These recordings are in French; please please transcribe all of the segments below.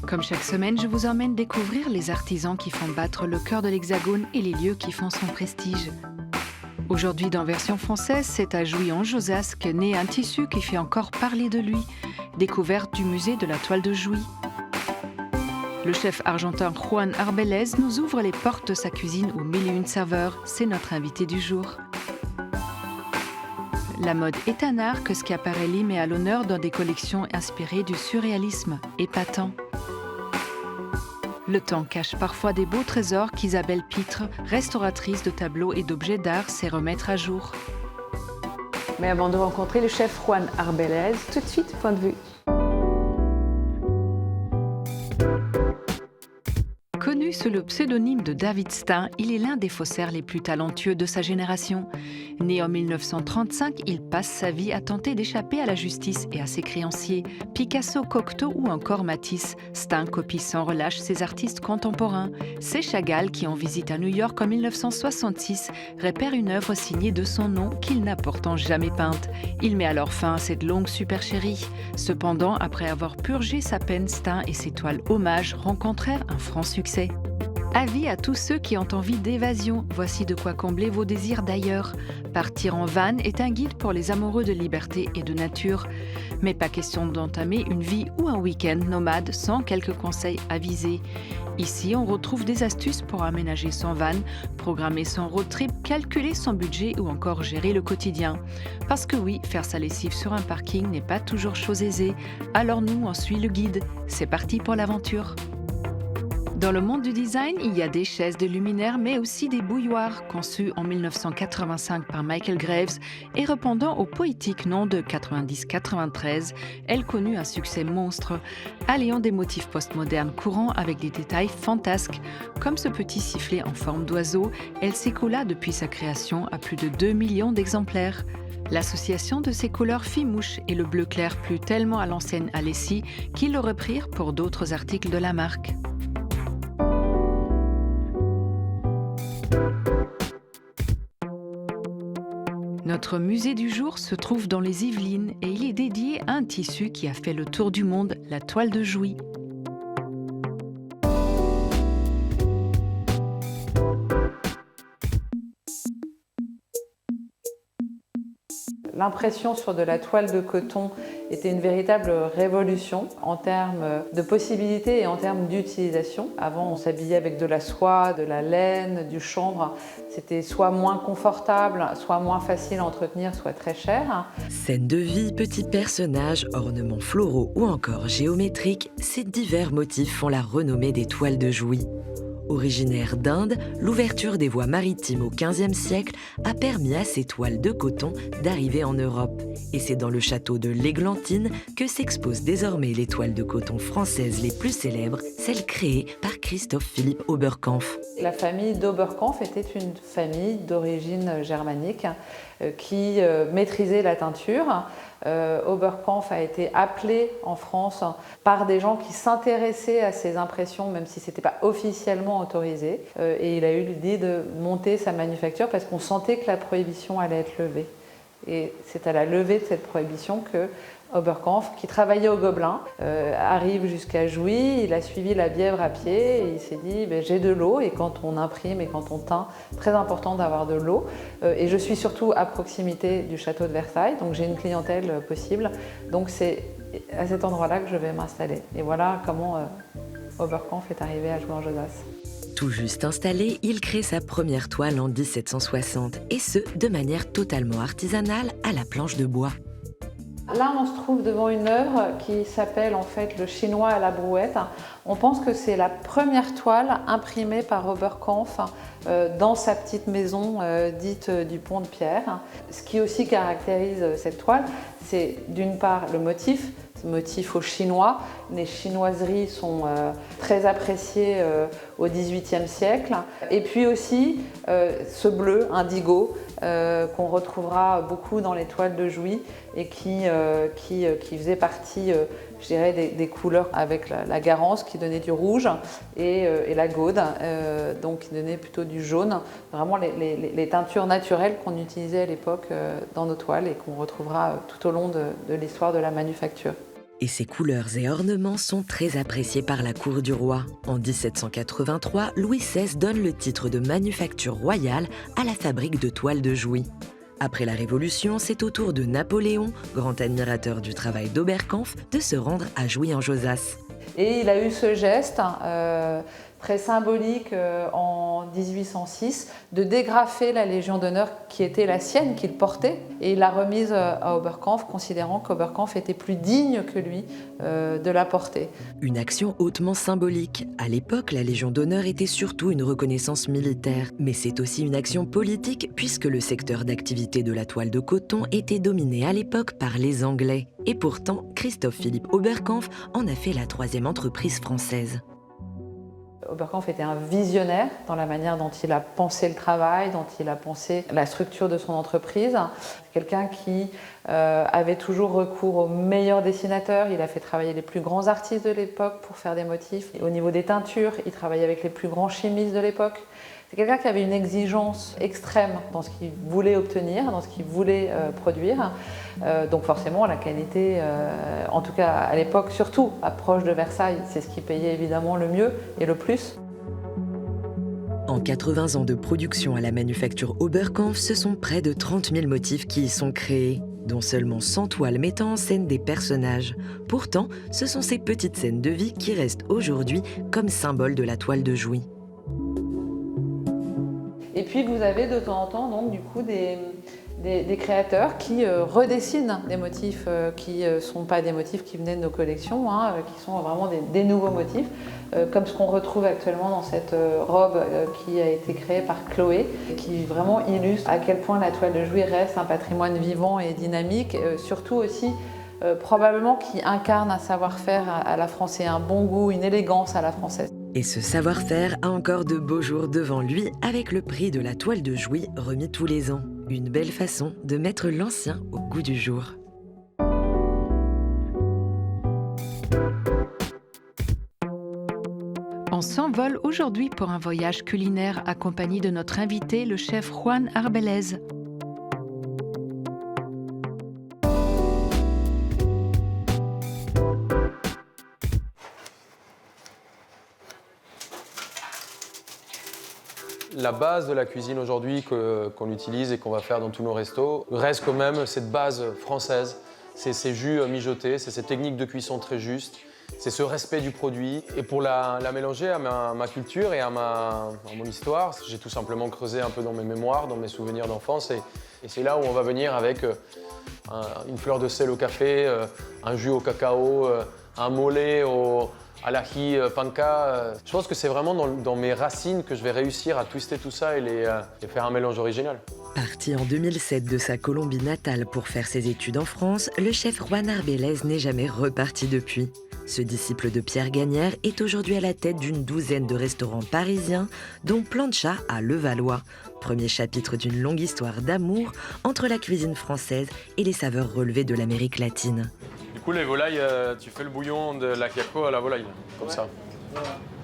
Comme chaque semaine, je vous emmène découvrir les artisans qui font battre le cœur de l'Hexagone et les lieux qui font son prestige. Aujourd'hui, dans Version française, c'est à Jouy en Josas qu'est né un tissu qui fait encore parler de lui, découverte du musée de la toile de Jouy. Le chef argentin Juan Arbelez nous ouvre les portes de sa cuisine aux 1001 saveurs. C'est notre invité du jour. La mode est un art que Schiaparelli met à l'honneur dans des collections inspirées du surréalisme, épatant. Le temps cache parfois des beaux trésors qu'Isabelle Pitre, restauratrice de tableaux et d'objets d'art, sait remettre à jour. Mais avant de rencontrer le chef Juan Arbelez, tout de suite, point de vue. Connu sous le pseudonyme de David Stein, il est l'un des faussaires les plus talentueux de sa génération. Né en 1935, il passe sa vie à tenter d'échapper à la justice et à ses créanciers. Picasso, Cocteau ou encore Matisse, Stein copie sans relâche ses artistes contemporains. C'est Chagall qui, en visite à New York en 1966, repère une œuvre signée de son nom qu'il n'a pourtant jamais peinte. Il met alors fin à cette longue supercherie. Cependant, après avoir purgé sa peine, Stein et ses toiles hommages rencontrèrent un franc succès. Avis à tous ceux qui ont envie d'évasion, voici de quoi combler vos désirs d'ailleurs. Partir en van est un guide pour les amoureux de liberté et de nature. Mais pas question d'entamer une vie ou un week-end nomade sans quelques conseils avisés. Ici, on retrouve des astuces pour aménager son van, programmer son road trip, calculer son budget ou encore gérer le quotidien. Parce que oui, faire sa lessive sur un parking n'est pas toujours chose aisée. Alors nous, on suit le guide. C'est parti pour l'aventure. Dans le monde du design, il y a des chaises, des luminaires, mais aussi des bouilloires, conçues en 1985 par Michael Graves et répondant au poétique nom de 90-93, elle connut un succès monstre, alliant des motifs postmodernes courants avec des détails fantasques. Comme ce petit sifflet en forme d'oiseau, elle s'écoula depuis sa création à plus de 2 millions d'exemplaires. L'association de ces couleurs fit mouche et le bleu clair plut tellement à l'enseigne Alessi qu'ils le reprirent pour d'autres articles de la marque. Notre musée du jour se trouve dans les Yvelines et il est dédié à un tissu qui a fait le tour du monde, la toile de Jouy. L'impression sur de la toile de coton était une véritable révolution en termes de possibilités et en termes d'utilisation. Avant, on s'habillait avec de la soie, de la laine, du chanvre. C'était soit moins confortable, soit moins facile à entretenir, soit très cher. Scènes de vie, petits personnages, ornements floraux ou encore géométriques, ces divers motifs font la renommée des toiles de Jouy. Originaire d'Inde, l'ouverture des voies maritimes au XVe siècle a permis à ces toiles de coton d'arriver en Europe. Et c'est dans le château de l'Églantine que s'exposent désormais les toiles de coton françaises les plus célèbres, celles créées par Christophe-Philippe Oberkampf. La famille d'Oberkampf était une famille d'origine germanique qui maîtrisait la teinture. Oberkampf a été appelé en France par des gens qui s'intéressaient à ces impressions, même si ce n'était pas officiellement autorisé. Et il a eu l'idée de monter sa manufacture parce qu'on sentait que la prohibition allait être levée. Et c'est à la levée de cette prohibition que Oberkampf, qui travaillait au Gobelin, arrive jusqu'à Jouy. Il a suivi la Bièvre à pied et il s'est dit j'ai de l'eau, et quand on imprime et quand on teint, très important d'avoir de l'eau. Et je suis surtout à proximité du château de Versailles, donc j'ai une clientèle possible. Donc c'est à cet endroit-là que je vais m'installer. Et voilà comment Oberkampf est arrivé à Jouy en Josas. Tout juste installé, il crée sa première toile en 1760, et ce, de manière totalement artisanale à la planche de bois. Là, on se trouve devant une œuvre qui s'appelle en fait le Chinois à la brouette. On pense que c'est la première toile imprimée par Oberkampf dans sa petite maison dite du Pont de Pierre. Ce qui aussi caractérise cette toile, c'est d'une part le motif, ce motif au chinois. Les chinoiseries sont très appréciées au XVIIIe siècle. Et puis aussi ce bleu indigo qu'on retrouvera beaucoup dans les toiles de Jouy et qui faisait partie, je dirais, des couleurs avec la garance qui donnait du rouge et la gaude, donc qui donnait plutôt du jaune. Vraiment les teintures naturelles qu'on utilisait à l'époque dans nos toiles et qu'on retrouvera tout au long de l'histoire de la manufacture. Et ses couleurs et ornements sont très appréciés par la cour du roi. En 1783, Louis XVI donne le titre de manufacture royale à la fabrique de toiles de Jouy. Après la Révolution, c'est au tour de Napoléon, grand admirateur du travail d'Oberkampf, de se rendre à Jouy en Josas. Et il a eu ce geste très symbolique en 1806 de dégrafer la Légion d'honneur qui était la sienne, qu'il portait, et il l'a remise à Oberkampf, considérant qu'Oberkampf était plus digne que lui de la porter. Une action hautement symbolique. À l'époque, la Légion d'honneur était surtout une reconnaissance militaire, mais c'est aussi une action politique puisque le secteur d'activité de la toile de coton était dominé à l'époque par les Anglais. Et pourtant, Christophe-Philippe Oberkampf en a fait la troisième entreprise française. Oberkampf était un visionnaire dans la manière dont il a pensé le travail, dont il a pensé la structure de son entreprise. Quelqu'un qui avait toujours recours aux meilleurs dessinateurs. Il a fait travailler les plus grands artistes de l'époque pour faire des motifs. Et au niveau des teintures, il travaillait avec les plus grands chimistes de l'époque. C'est quelqu'un qui avait une exigence extrême dans ce qu'il voulait obtenir, dans ce qu'il voulait produire. Donc forcément, la qualité, en tout cas à l'époque, surtout approche de Versailles, c'est ce qui payait évidemment le mieux et le plus. En 80 ans de production à la manufacture Oberkampf, ce sont près de 30 000 motifs qui y sont créés, dont seulement 100 toiles mettant en scène des personnages. Pourtant, ce sont ces petites scènes de vie qui restent aujourd'hui comme symbole de la toile de Jouy. Et puis vous avez de temps en temps donc, du coup, des créateurs qui redessinent des motifs qui ne sont pas des motifs qui venaient de nos collections, qui sont vraiment des nouveaux motifs, comme ce qu'on retrouve actuellement dans cette robe qui a été créée par Chloé, qui vraiment illustre à quel point la toile de Jouy reste un patrimoine vivant et dynamique, surtout aussi probablement qui incarne un savoir-faire à la française, un bon goût, une élégance à la française. Et ce savoir-faire a encore de beaux jours devant lui avec le prix de la toile de Jouy remis tous les ans. Une belle façon de mettre l'ancien au goût du jour. On s'envole aujourd'hui pour un voyage culinaire accompagné de notre invité, le chef Juan Arbelez. La base de la cuisine aujourd'hui qu'on utilise et qu'on va faire dans tous nos restos reste quand même cette base française. C'est ces jus mijotés, c'est cette technique de cuisson très juste, c'est ce respect du produit. Et pour la mélanger à ma culture et à mon histoire, j'ai tout simplement creusé un peu dans mes mémoires, dans mes souvenirs d'enfance. Et c'est là où on va venir avec une fleur de sel au café, un jus au cacao, un mollet à l'ají panka. Je pense que c'est vraiment dans mes racines que je vais réussir à twister tout ça et faire un mélange original. Parti en 2007 de sa Colombie natale pour faire ses études en France, le chef Juan Arbelez n'est jamais reparti depuis. Ce disciple de Pierre Gagnère est aujourd'hui à la tête d'une douzaine de restaurants parisiens, dont Plancha à Levallois. Premier chapitre d'une longue histoire d'amour entre la cuisine française et les saveurs relevées de l'Amérique latine. Du coup, les volailles, tu fais le bouillon de l'ajiaco à la volaille, comme ça.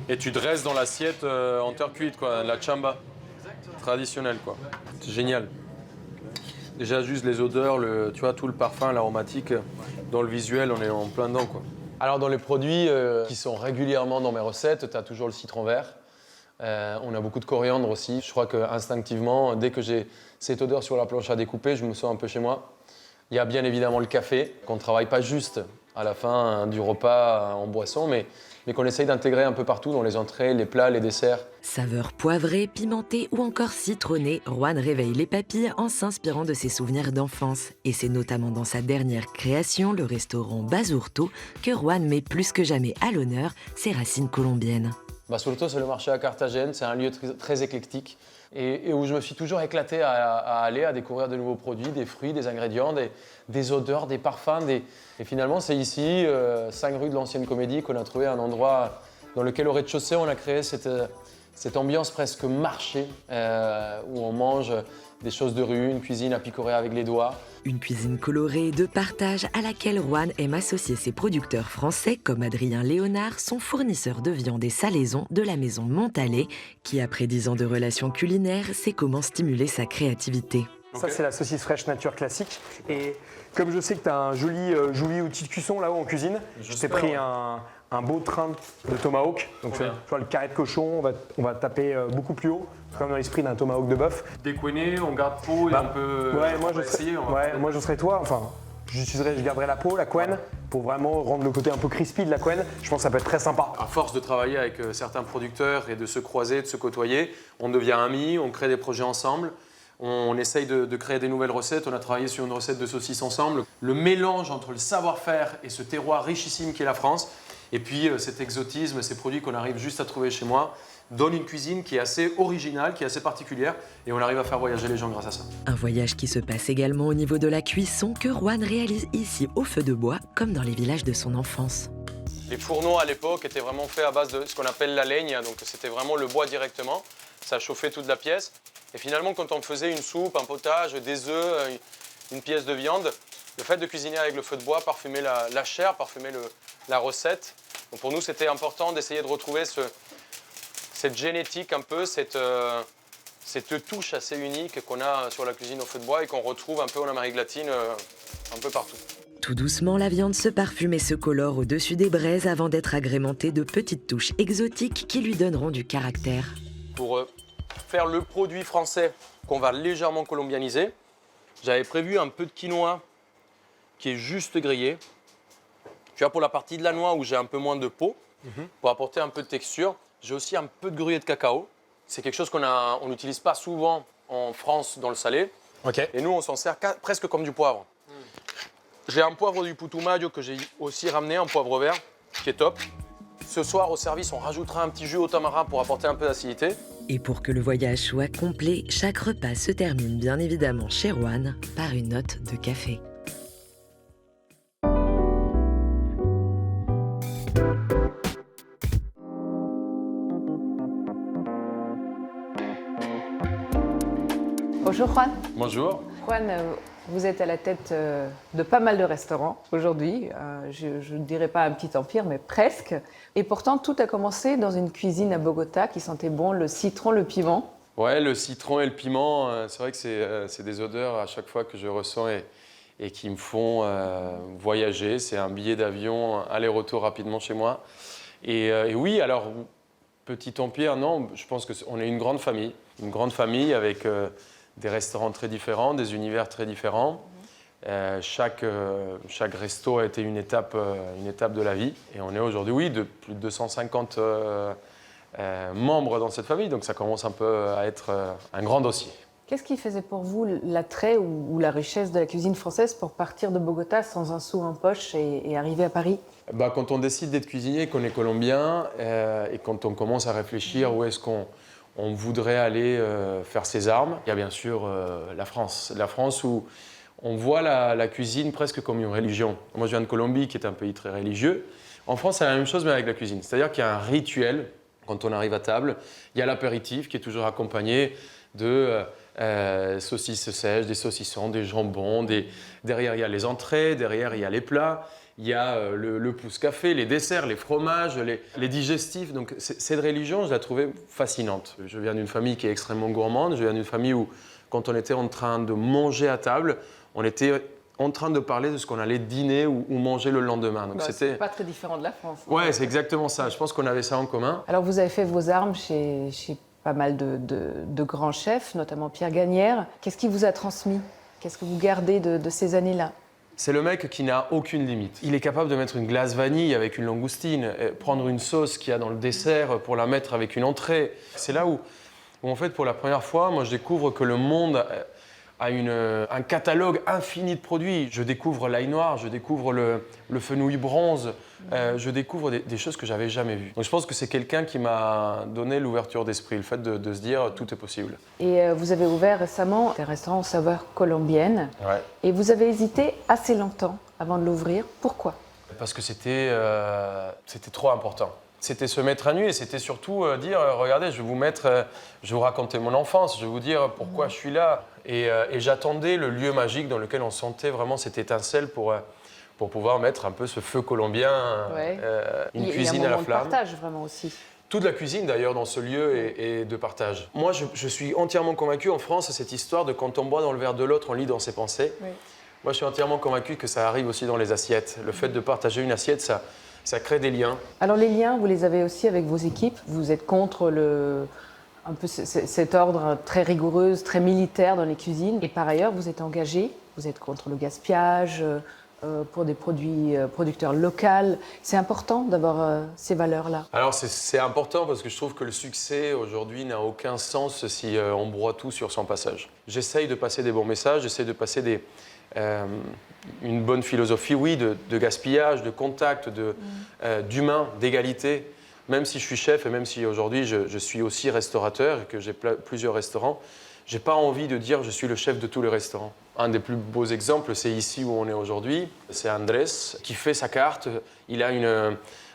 Et tu dresses dans l'assiette en terre cuite, quoi, la chamba. Traditionnelle, quoi. C'est génial. Déjà, juste les odeurs, tu vois, tout le parfum, l'aromatique, dans le visuel, on est en plein dedans, quoi. Alors, dans les produits qui sont régulièrement dans mes recettes, tu as toujours le citron vert. On a beaucoup de coriandre aussi. Je crois qu'instinctivement, dès que j'ai cette odeur sur la planche à découper, je me sens un peu chez moi. Il y a bien évidemment le café, qu'on ne travaille pas juste à la fin du repas en boisson, mais qu'on essaye d'intégrer un peu partout dans les entrées, les plats, les desserts. Saveurs poivrées, pimentées ou encore citronnées, Juan réveille les papilles en s'inspirant de ses souvenirs d'enfance. Et c'est notamment dans sa dernière création, le restaurant Basurto, que Juan met plus que jamais à l'honneur ses racines colombiennes. Basurto, c'est le marché à Carthagène, c'est un lieu très éclectique et où je me suis toujours éclaté à aller, à découvrir de nouveaux produits, des fruits, des ingrédients, des odeurs, des parfums. Et finalement, c'est ici, 5 rue de l'Ancienne Comédie, qu'on a trouvé un endroit dans lequel, au rez-de-chaussée, on a créé cette ambiance presque marché, où on mange des choses de rue, une cuisine à picorer avec les doigts. Une cuisine colorée de partage à laquelle Juan aime associer ses producteurs français comme Adrien Léonard, son fournisseur de viande et salaison de la maison Montalet, qui après 10 ans de relations culinaires sait comment stimuler sa créativité. Ça, c'est la saucisse fraîche nature classique. Et comme je sais que tu as un joli outil de cuisson là-haut en cuisine, je t'ai pris un beau train de tomahawk. Donc, tu vois, le carré de cochon, on va taper beaucoup plus haut, comme dans l'esprit d'un tomahawk de bœuf. Décoiner, on garde peau et on peut essayer. Moi, je serais toi. Enfin, je garderai la peau, la couenne, pour vraiment rendre le côté un peu crispy de la couenne. Je pense que ça peut être très sympa. À force de travailler avec certains producteurs et de se croiser, de se côtoyer, on devient amis, on crée des projets ensemble. On essaye de créer des nouvelles recettes. On a travaillé sur une recette de saucisse ensemble. Le mélange entre le savoir-faire et ce terroir richissime qu'est la France, et puis cet exotisme, ces produits qu'on arrive juste à trouver chez moi, donne une cuisine qui est assez originale, qui est assez particulière, et on arrive à faire voyager les gens grâce à ça. Un voyage qui se passe également au niveau de la cuisson que Juan réalise ici au feu de bois, comme dans les villages de son enfance. Les fourneaux à l'époque étaient vraiment faits à base de ce qu'on appelle la laine, donc c'était vraiment le bois directement. Ça chauffait toute la pièce. Et finalement, quand on faisait une soupe, un potage, des œufs, une pièce de viande, le fait de cuisiner avec le feu de bois parfumait la chair, parfumait la recette. Donc pour nous, c'était important d'essayer de retrouver cette génétique un peu, cette touche assez unique qu'on a sur la cuisine au feu de bois et qu'on retrouve un peu en Amérique latine, un peu partout. Tout doucement, la viande se parfume et se colore au-dessus des braises avant d'être agrémentée de petites touches exotiques qui lui donneront du caractère. Pour faire le produit français qu'on va légèrement colombianiser, j'avais prévu un peu de quinoa qui est juste grillé. Tu vois, pour la partie de la noix où j'ai un peu moins de peau, pour apporter un peu de texture, j'ai aussi un peu de gruyère de cacao. C'est quelque chose qu'on n'utilise pas souvent en France dans le salé. Okay. Et nous, on s'en sert presque comme du poivre. J'ai un poivre du Putumayo que j'ai aussi ramené, un poivre vert, qui est top. Ce soir, au service, on rajoutera un petit jus au tamarin pour apporter un peu d'acidité. Et pour que le voyage soit complet, chaque repas se termine bien évidemment chez Juan par une note de café. Bonjour Juan. Bonjour. Juan, vous êtes à la tête de pas mal de restaurants aujourd'hui. Je ne dirais pas un petit empire, mais presque. Et pourtant, tout a commencé dans une cuisine à Bogota qui sentait bon le citron, le piment. Ouais, le citron et le piment, c'est vrai que c'est des odeurs à chaque fois que je ressens et qui me font voyager. C'est un billet d'avion, aller-retour rapidement chez moi. Et oui, alors, petit empire, non, je pense qu'on est une grande famille avec des restaurants très différents, des univers très différents. Chaque resto a été une étape de la vie. Et on est aujourd'hui, oui, de plus de 250 membres dans cette famille, donc ça commence un peu à être un grand dossier. Qu'est-ce qui faisait pour vous l'attrait ou la richesse de la cuisine française pour partir de Bogota sans un sou en poche et arriver à Paris ? Quand on décide d'être cuisinier, qu'on est colombien, et quand on commence à réfléchir où est-ce qu'on voudrait aller faire ses armes, il y a bien sûr la France. La France où on voit la cuisine presque comme une religion. Moi, je viens de Colombie, qui est un pays très religieux. En France, c'est la même chose, mais avec la cuisine. C'est-à-dire qu'il y a un rituel quand on arrive à table. Il y a l'apéritif qui est toujours accompagné de saucisses sèches, des saucissons, des jambons. Derrière, il y a les entrées, derrière, il y a les plats. Il y a le pousse-café, les desserts, les fromages, les digestifs. Donc cette religion, je la trouvais fascinante. Je viens d'une famille qui est extrêmement gourmande. Je viens d'une famille où, quand on était en train de manger à table, on était en train de parler de ce qu'on allait dîner ou manger le lendemain. Donc c'est pas très différent de la France. Ouais, c'est exactement ça. Je pense qu'on avait ça en commun. Alors vous avez fait vos armes chez pas mal de grands chefs, notamment Pierre Gagnère. Qu'est-ce qui vous a transmis ? Qu'est-ce que vous gardez de ces années-là ? C'est le mec qui n'a aucune limite. Il est capable de mettre une glace vanille avec une langoustine, prendre une sauce qu'il y a dans le dessert pour la mettre avec une entrée. C'est là où en fait, pour la première fois, moi, je découvre que le monde a un catalogue infini de produits. Je découvre l'ail noir, je découvre le fenouil bronze, je découvre des choses que j'avais jamais vues. Donc je pense que c'est quelqu'un qui m'a donné l'ouverture d'esprit, le fait de se dire tout est possible. Et vous avez ouvert récemment un restaurant aux saveurs colombiennes. Ouais. Et vous avez hésité assez longtemps avant de l'ouvrir. Pourquoi ? Parce que c'était trop important. C'était se mettre à nu et c'était surtout dire regardez, je vais vous raconter mon enfance, je vais vous dire pourquoi je suis là. Et j'attendais le lieu magique dans lequel on sentait vraiment cette étincelle pour pouvoir mettre un peu ce feu colombien, une cuisine à la flamme. Il y a un moment de partage vraiment aussi. toute la cuisine d'ailleurs dans ce lieu est de partage. Moi, je suis entièrement convaincu, en France, cette histoire de quand on boit dans le verre de l'autre, on lit dans ses pensées. Oui. Moi, je suis entièrement convaincu que ça arrive aussi dans les assiettes. Le fait de partager une assiette, ça crée des liens. Alors les liens, vous les avez aussi avec vos équipes. Vous êtes contre un peu cet ordre très rigoureux, très militaire dans les cuisines. Et par ailleurs, vous êtes engagé, vous êtes contre le gaspillage, pour des producteurs locaux. C'est important d'avoir ces valeurs-là. Alors c'est important parce que je trouve que le succès aujourd'hui n'a aucun sens si on broie tout sur son passage. J'essaye de passer des bons messages, j'essaye de passer une bonne philosophie, oui, de gaspillage, de contact, d'humain, d'égalité. Même si je suis chef et même si aujourd'hui je suis aussi restaurateur et que j'ai plusieurs restaurants, je n'ai pas envie de dire je suis le chef de tous les restaurants. Un des plus beaux exemples, c'est ici où on est aujourd'hui. C'est Andrés qui fait sa carte. Il a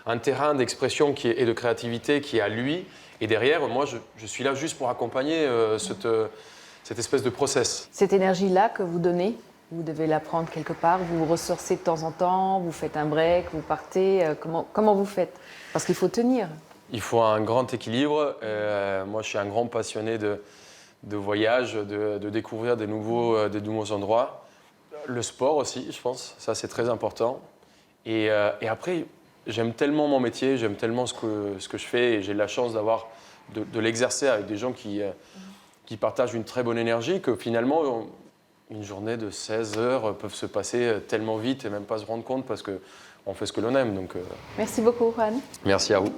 un terrain d'expression et de créativité qui est à lui. Et derrière, moi, je suis là juste pour accompagner cette espèce de process. Cette énergie-là que vous donnez, vous devez la prendre quelque part, vous vous ressourcez de temps en temps, vous faites un break, vous partez. Comment vous faites? Parce qu'il faut tenir. Il faut un grand équilibre. Moi, je suis un grand passionné de voyage, de découvrir des nouveaux endroits. Le sport aussi, je pense, ça c'est très important. Et après, j'aime tellement mon métier, j'aime tellement ce que je fais et j'ai la chance de l'exercer avec des gens qui partagent une très bonne énergie que finalement, une journée de 16 heures peut se passer tellement vite et même pas se rendre compte parce qu'on fait ce que l'on aime. Donc, Merci beaucoup, Juan. Merci à vous.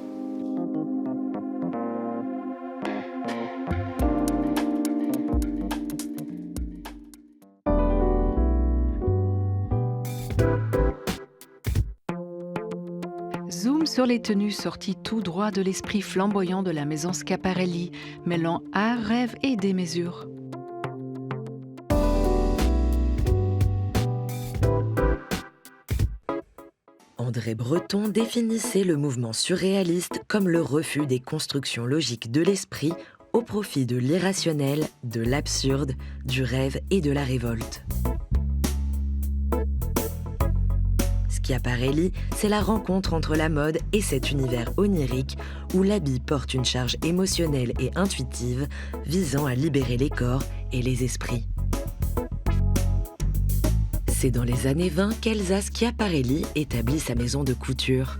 Zoom sur les tenues sorties tout droit de l'esprit flamboyant de la maison Schiaparelli, mêlant art, rêve et démesure. André Breton définissait le mouvement surréaliste comme le refus des constructions logiques de l'esprit au profit de l'irrationnel, de l'absurde, du rêve et de la révolte. Schiaparelli, c'est la rencontre entre la mode et cet univers onirique où l'habit porte une charge émotionnelle et intuitive visant à libérer les corps et les esprits. C'est dans les années 20 qu'Elsa Schiaparelli établit sa maison de couture.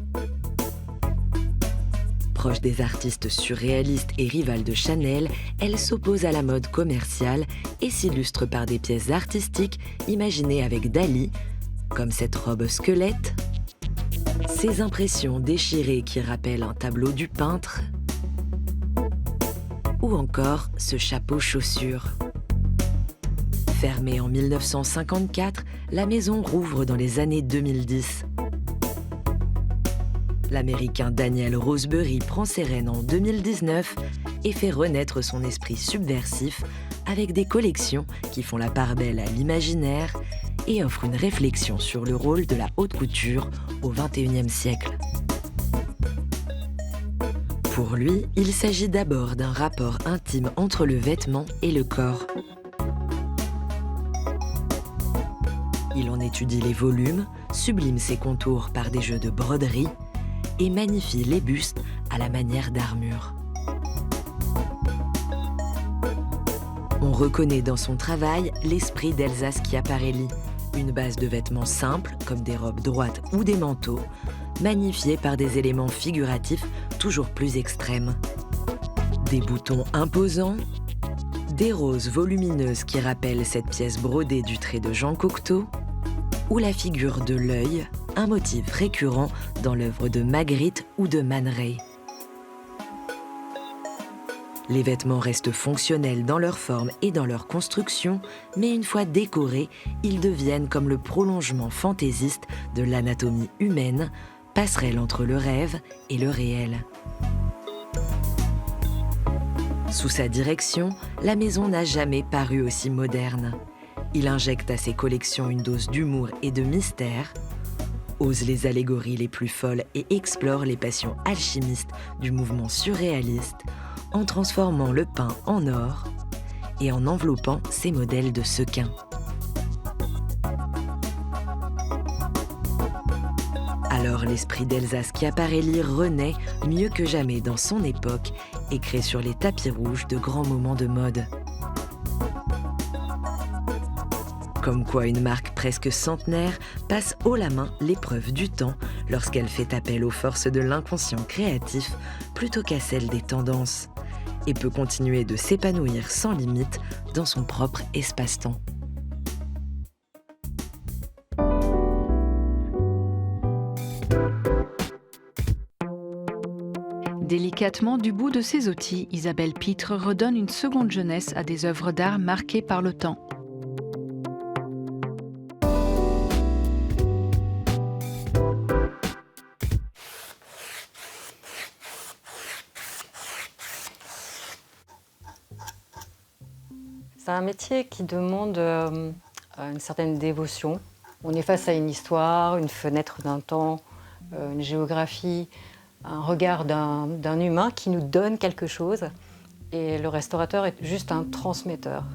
Proche des artistes surréalistes et rivale de Chanel, elle s'oppose à la mode commerciale et s'illustre par des pièces artistiques imaginées avec Dali, comme cette robe squelette, ces impressions déchirées qui rappellent un tableau du peintre, ou encore ce chapeau chaussure. Fermée en 1954, la maison rouvre dans les années 2010. L'Américain Daniel Roseberry prend ses rênes en 2019 et fait renaître son esprit subversif avec des collections qui font la part belle à l'imaginaire et offrent une réflexion sur le rôle de la haute couture au XXIe siècle. Pour lui, il s'agit d'abord d'un rapport intime entre le vêtement et le corps. Il en étudie les volumes, sublime ses contours par des jeux de broderie et magnifie les bustes à la manière d'armure. On reconnaît dans son travail l'esprit d'Elsa Schiaparelli, une base de vêtements simples comme des robes droites ou des manteaux, magnifiés par des éléments figuratifs toujours plus extrêmes. Des boutons imposants, des roses volumineuses qui rappellent cette pièce brodée du trait de Jean Cocteau, ou la figure de l'œil, un motif récurrent dans l'œuvre de Magritte ou de Man Ray. Les vêtements restent fonctionnels dans leur forme et dans leur construction, mais une fois décorés, ils deviennent comme le prolongement fantaisiste de l'anatomie humaine, passerelle entre le rêve et le réel. Sous sa direction, la maison n'a jamais paru aussi moderne. Il injecte à ses collections une dose d'humour et de mystère, ose les allégories les plus folles et explore les passions alchimistes du mouvement surréaliste en transformant le pain en or et en enveloppant ses modèles de sequins. À Alors l'esprit d'Elsa Schiaparelli renaît mieux que jamais dans son époque et crée sur les tapis rouges de grands moments de mode. Comme quoi une marque presque centenaire passe haut la main l'épreuve du temps lorsqu'elle fait appel aux forces de l'inconscient créatif plutôt qu'à celles des tendances, et peut continuer de s'épanouir sans limite dans son propre espace-temps. Délicatement, du bout de ses outils, Isabelle Pitre redonne une seconde jeunesse à des œuvres d'art marquées par le temps. C'est un métier qui demande une certaine dévotion. On est face à une histoire, une fenêtre d'un temps, une géographie, un regard d'un humain qui nous donne quelque chose. Et le restaurateur est juste un transmetteur.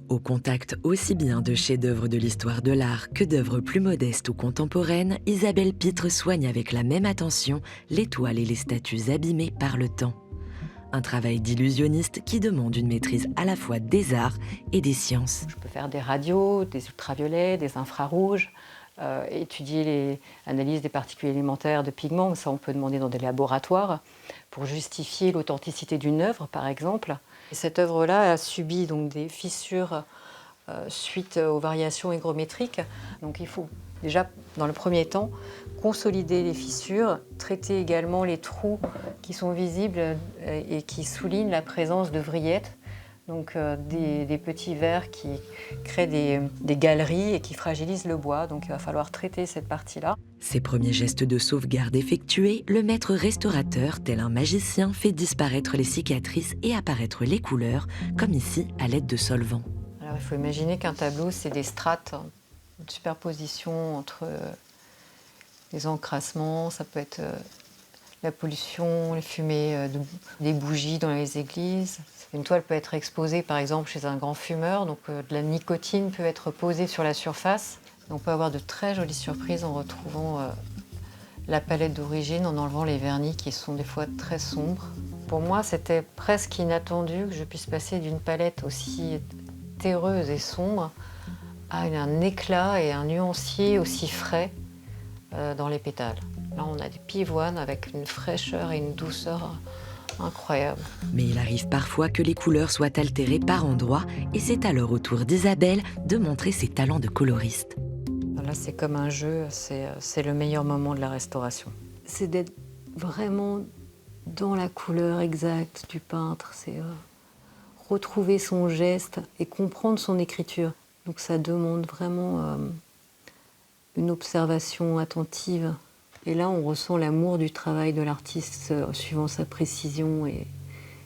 Au contact aussi bien de chefs-d'œuvre de l'histoire de l'art que d'œuvres plus modestes ou contemporaines, Isabelle Pitre soigne avec la même attention les toiles et les statues abîmées par le temps. Un travail d'illusionniste qui demande une maîtrise à la fois des arts et des sciences. Je peux faire des radios, des ultraviolets, des infrarouges, étudier les analyses des particules élémentaires de pigments. Ça, on peut demander dans des laboratoires pour justifier l'authenticité d'une œuvre, par exemple. Et cette œuvre-là a subi donc des fissures suite aux variations hygrométriques. Donc il faut déjà, dans le premier temps, consolider les fissures, traiter également les trous qui sont visibles et qui soulignent la présence de vrillettes, donc des petits verres qui créent des galeries et qui fragilisent le bois. Donc il va falloir traiter cette partie-là. Ces premiers gestes de sauvegarde effectués, le maître restaurateur, tel un magicien, fait disparaître les cicatrices et apparaître les couleurs, comme ici à l'aide de solvants. Alors il faut imaginer qu'un tableau, c'est des strates, une superposition entre les encrassements, ça peut être la pollution, les fumées des bougies dans les églises. Une toile peut être exposée par exemple chez un grand fumeur, donc de la nicotine peut être posée sur la surface. On peut avoir de très jolies surprises en retrouvant la palette d'origine, en enlevant les vernis qui sont des fois très sombres. Pour moi, c'était presque inattendu que je puisse passer d'une palette aussi terreuse et sombre à un éclat et un nuancier aussi frais dans les pétales. Là, on a des pivoines avec une fraîcheur et une douceur incroyables. Mais il arrive parfois que les couleurs soient altérées par endroits, et c'est alors au tour d'Isabelle de montrer ses talents de coloriste. Là, c'est comme un jeu, c'est le meilleur moment de la restauration. C'est d'être vraiment dans la couleur exacte du peintre, c'est retrouver son geste et comprendre son écriture. Donc ça demande vraiment une observation attentive. Et là, on ressent l'amour du travail de l'artiste suivant sa précision et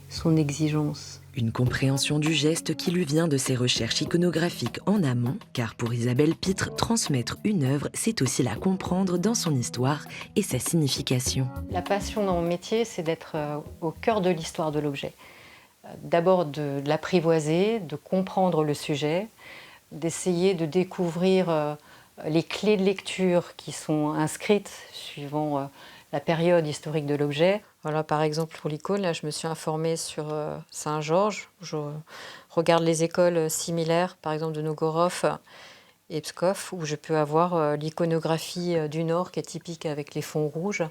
son exigence. Une compréhension du geste qui lui vient de ses recherches iconographiques en amont, car pour Isabelle Pitre, transmettre une œuvre, c'est aussi la comprendre dans son histoire et sa signification. La passion dans mon métier, c'est d'être au cœur de l'histoire de l'objet. D'abord de l'apprivoiser, de comprendre le sujet, d'essayer de découvrir les clés de lecture qui sont inscrites suivant la période historique de l'objet. Voilà, par exemple, pour l'icône, là, je me suis informée sur Saint-Georges. Je regarde les écoles similaires, par exemple de Nogorov et Pskov, où je peux avoir l'iconographie du Nord qui est typique avec les fonds rouges.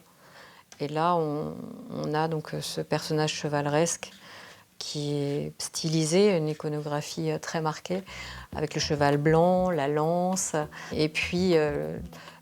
Et là, on a donc ce personnage chevaleresque qui est stylisé, une iconographie très marquée, avec le cheval blanc, la lance, et puis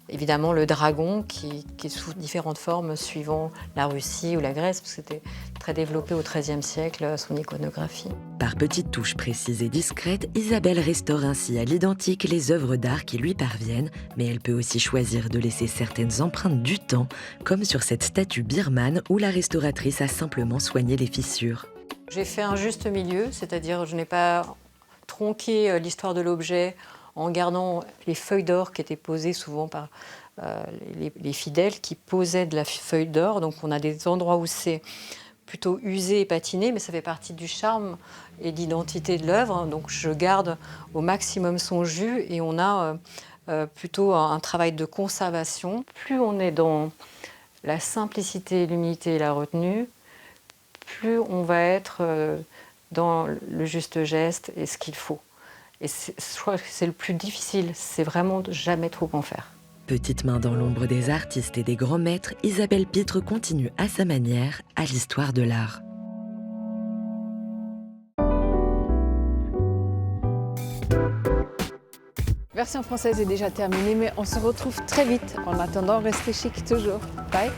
évidemment le dragon qui est sous différentes formes suivant la Russie ou la Grèce, parce que c'était très développé au XIIIe siècle, son iconographie. Par petites touches précises et discrètes, Isabelle restaure ainsi à l'identique les œuvres d'art qui lui parviennent, mais elle peut aussi choisir de laisser certaines empreintes du temps, comme sur cette statue birmane où la restauratrice a simplement soigné les fissures. J'ai fait un juste milieu, c'est-à-dire je n'ai pas tronqué l'histoire de l'objet en gardant les feuilles d'or qui étaient posées souvent par les fidèles qui posaient de la feuille d'or. Donc on a des endroits où c'est plutôt usé et patiné, mais ça fait partie du charme et de l'identité de l'œuvre. Donc je garde au maximum son jus et on a plutôt un travail de conservation. Plus on est dans la simplicité, l'humilité et la retenue, plus on va être dans le juste geste et ce qu'il faut. Et je crois que c'est le plus difficile, c'est vraiment de jamais trop en faire. Petite main dans l'ombre des artistes et des grands maîtres, Isabelle Pitre continue à sa manière à l'histoire de l'art. Version française est déjà terminée, mais on se retrouve très vite. En attendant, restez chic toujours. Bye!